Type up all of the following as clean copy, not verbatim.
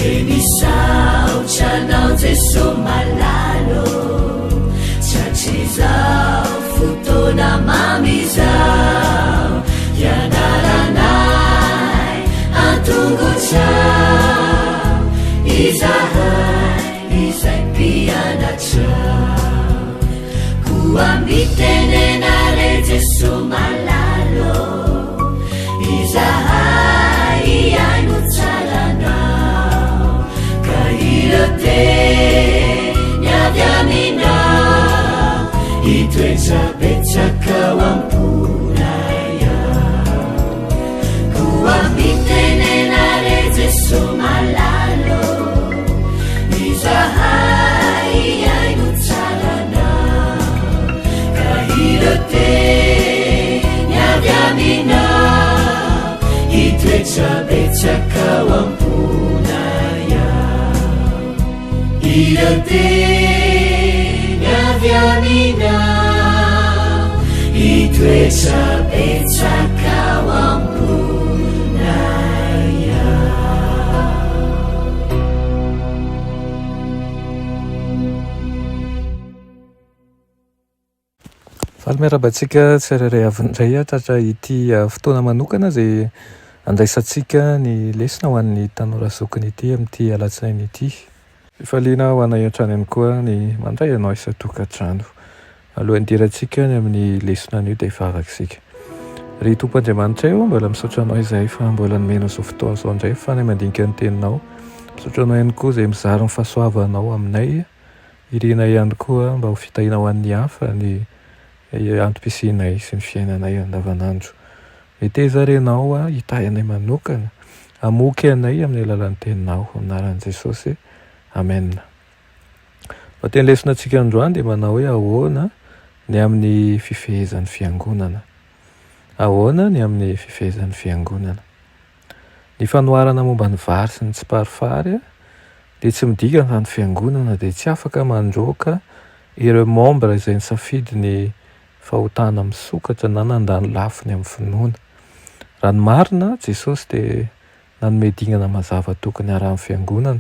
enisaochanao jeso malalo chachizao fotona mamizao yanaranay antongocao izahai izay pianatrao kuambitenenare jeso malalo izahai iainucaranao kahirote nyaviaminao itoezabetsakao ampunaya kuambitenenare jeso malalo izahai iainucaranao kahirote nyaviaminao itoezabetsakao ampunaya irote nyaviaminao itoezabetsakao ampunaya. Faly miarabantsika tsirairay avindray tratra ity fotoana manokana zay andraisantsika ny lesona ho an'ny tanora zokiny ity amin'ity alatsainy ity. Fifaliana ho anay an-trano ihany koa ny mandray ianao isa-tokantrano. Alohan'ny dirantsika ny amin'ny lesona anio dia vavakisika. Ry Tompoandriamanitra eo mbola misaotra anao izay fa mbola nomena izao fotoana izao indray fa nay mandinika ny teninao. Misaotra anao ihany koa izay mizara ny fahasoavanao aminay. Irina ihany koa mba ho fitahiana ho an'ny hafa ny antom-pisinay sy ny fiainanay andavanandro. Miteza renao hitahy anay manokana, hamoky anay amin'ny alalan'ny teninao anaran'i Jesosy. Amen. Teny lesona antsika androany dia manao hoe ahoana ny amin'ny fifehezan'ny fiangonana. Ahoana ny amin'ny fifehezan'ny fiangonana. Ny fanoharana momba ny vary sy ny tsiparifary dia tsy midika fa ny fiangonana dia tsy afaka mandroaka ireo membre izay nisafidy ny fahotana misokatra na nandany lafiny amin'ny finoana. Raha ny marina Jesosy dia nanome dingana mazava tokony arahan'ny fiangonana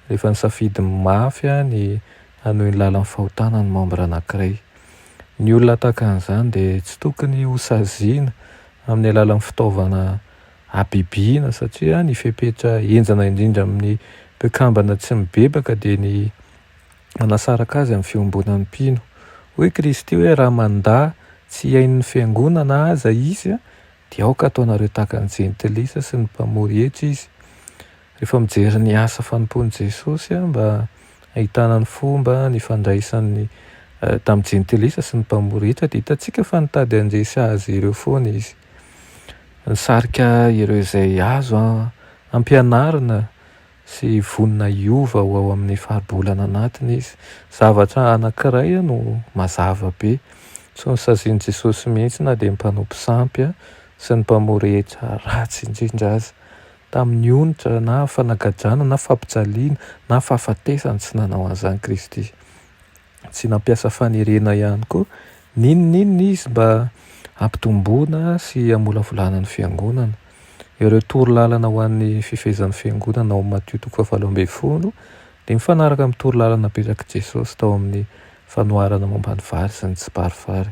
rehefa nisafidy mafy ny hanohy ny lalan'ny fahotana ny membre anankiray. Ny olona tahaka an'izany dia tsy tokony ho saziana amin'ny alalan'ny fitaovana habibiana satria ny fepetra enjana indrindra amin'ny mpikambana tsy mibebaka dia ny manasaraka azy amin'ny fiombonan'ny mpino. Hoe Kristy hoe raha mandà tsy iain'ny fiangonana aza izy dia aoka ataonareo tahaka ny jentilisa sy ny mpamory hetra izy. Rehefa mijery ny asa fanompon'i Jesosy mba ahitana ny fomba ny fandraisan'ny tamin'ny jentilisa sy ny mpamory hetra dia hitantsika fa nitady handresy azy ireo foana izy. Nisarika ireo izay azo ampianarina sy vonina iova ho ao amin'ny faribolana anatiny izy. Zavatra anankiray no mazava be. So nisazian'i Jesosy mihitsy na dia mpanompo sampy sy ny mpamory hetra ratsy indrindra aza. Tamin'ny onitra na fanagadrana na fampijaliana na fahafatesana tsy nanao an'izany Kristy. Tsy nampiasa fanirena ihany koa. Ninon'inona izy mba ampitomboana sy amolavolana ny fiangonana. Ireo torolalana ho an'ny fifehezan'ny fiangonana ao amin'ny Mateo 7:20 dia mifanaraka amin'ny torolalana napetraka Jesosy tao amin'ny fanoharana momba ny vary sy ny tsiparifary.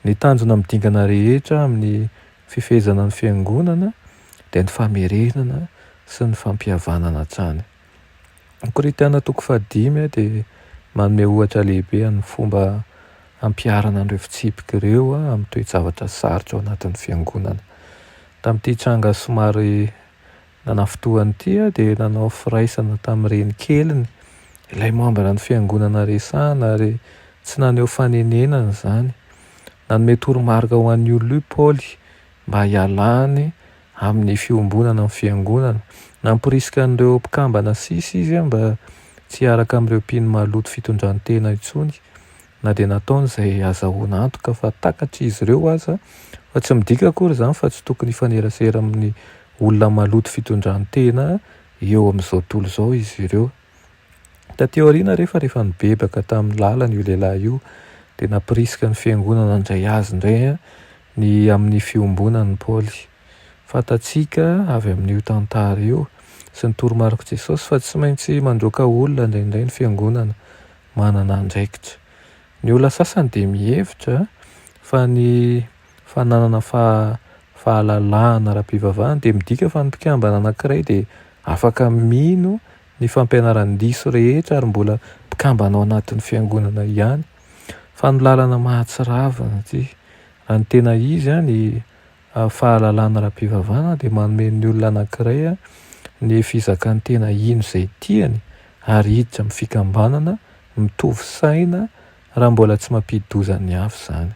Ny tanjona midingana rehetra amin'ny fifehezana ny fiangonana dia ny famerenana sy ny fampihavanana hatrany. Ny Korintana 5 dia manome ohatra lehibe amin'ny fomba ampiarana an'ireo fitsipika ireo amin'ny toe-javatra sarotra ao anatin'ny fiangonana. Tamin'ity tranga somary nanafitoany ity dia nanao firaisana tamin'ireny keliny ilay membre ny fiangonana resahana ary tsy naneho fanenenana izany. Nanome toromarika ho an'ny olona io Paoly mba hialany amin'ny fiombonana amin'ny fiangonana. Namporisika an'ireo mpikambana sisa izy mba tsy hiaraka amin'ireo mpino maloto fitondran-tena intsony na dia nataony izay azahoana antoka fa takatra izy ireo aza fa tsy midika akory izany fa tsy tokony hifanerasera amin'ny olona maloto fitondran-tena eo amin'izao tontolo izao izy ireo. Taty aoriana rehefa nibebaka tamin'ny lalana io lehilahy io dia namporisika ny fiangonana indray azy indray ny amin'ny fiombonan'ny Paoly. Fatatsika avy amin'io tantara io sy ny toromariko Jesosy fa tsy maintsy mandroaka olona indraindray ny fiangonana manana andraikitra. Ny olona sasany dia mihevitra fa ny fananana fahalalahana ara-pivavahana dia midika fa ny mpikambana anankiray dia afaka mino ny fampianaran-diso rehetra ary mbola mpikambana ao anatin'ny fiangonana ihany. Fa ny lalana mahatsiravana ty raha ny tena izy ny fahalalahana ara-pivavahana dia manome ny olona anankiray ny fizakany tena ino izay tiany ary hiditra amin'ny fikambanana mitovy saina raha mbola tsy mampidi-doza ny hafa izany.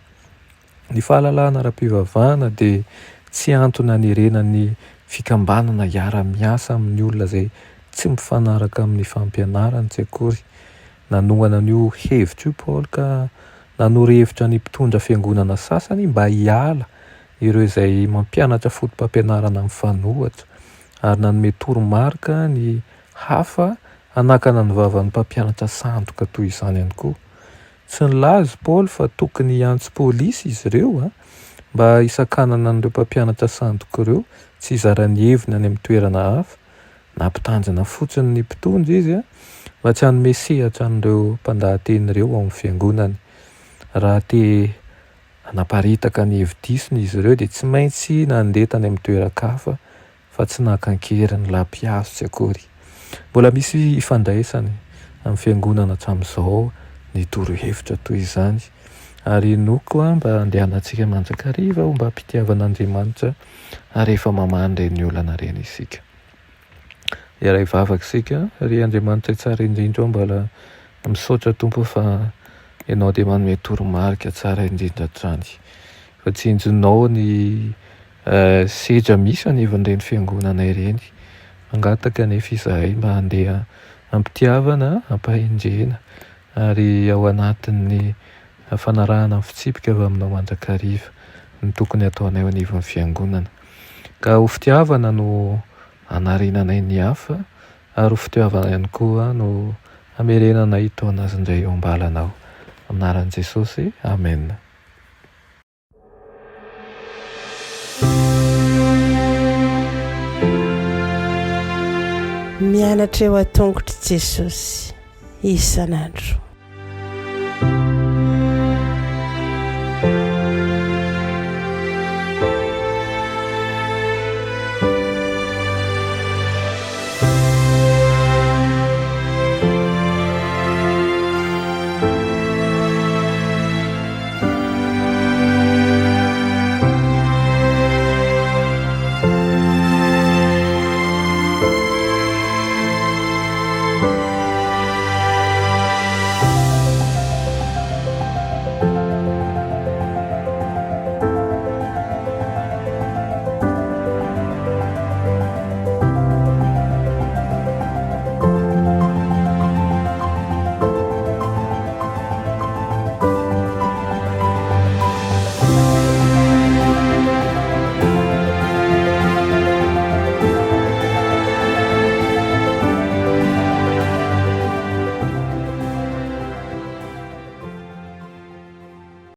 Ny fahalalahana ara-pivavahana dia tsy antony hanerenan'ny fikambanana hiara-miasa amin'ny olona izay tsy mifanaraka amin'ny fampianarana tsy akory. Nanohana an'io hevitra io Paoly ka nanoro-hevitra ny mpitondra fiangonana sasany mba hiala ireo izay mampianatra fotom-pampianarana amin'ny fanohatra ary nanome toromarika ny hafa hanakana ny vavan'ny mpampianatra sandoka toy izany ihany koa. Tsy nilaza Paoly fa tokony hiantso pôlisy izy ireo mba hisakanana an'ireo mpampianatra sandoka ireo tsy hizara-ny heviny any amin'ny toerana hafa. Nampitanjana fotsiny ny mpitondra izy mba tsy hanome sehatra an'ireo mpandahateny ireo ao amin'ny fiangonany. Raha te hanaparitaka ny hevi-disony izy ireo dia tsy maintsy nandeha tany amin'ny toeran-kafa fa tsy nakan-kery ny lampiazo tsy akory. Mbola misy ifandraisany amin'ny fiangonana hatramin'izao ny toro-hevitra toy izany ary noko mba andehanantsika manjakariva mba hampitiavan'Andriamanitra ary efa mamandry ny olana reny isika. Iray vavaka isika ry Andriamanitra tsara indrindra mbola misaotra Tompo fa ianao dia manome toromarika tsara indrindra hatrany. Fa tsinjonao ny sedra misy anivon'ireny fiangonana ireny. Mangataka nefa izahay mba handeha hampitiavana, hampahendrena ary ao anatin'ny fanarahana amin'ny fitsipika avy aminao mandrakariva ny tokony ataonay anivon'ny fiangonana. Ka ho fitiavana no hanarenanay ny hafa ary ho fitiavana ihany koa no hamerenanay itao anazy indray eo ambalanao. Anaran'i Jesosy, amen. Mianatra eo an-tongotry Jesosy isan'andro.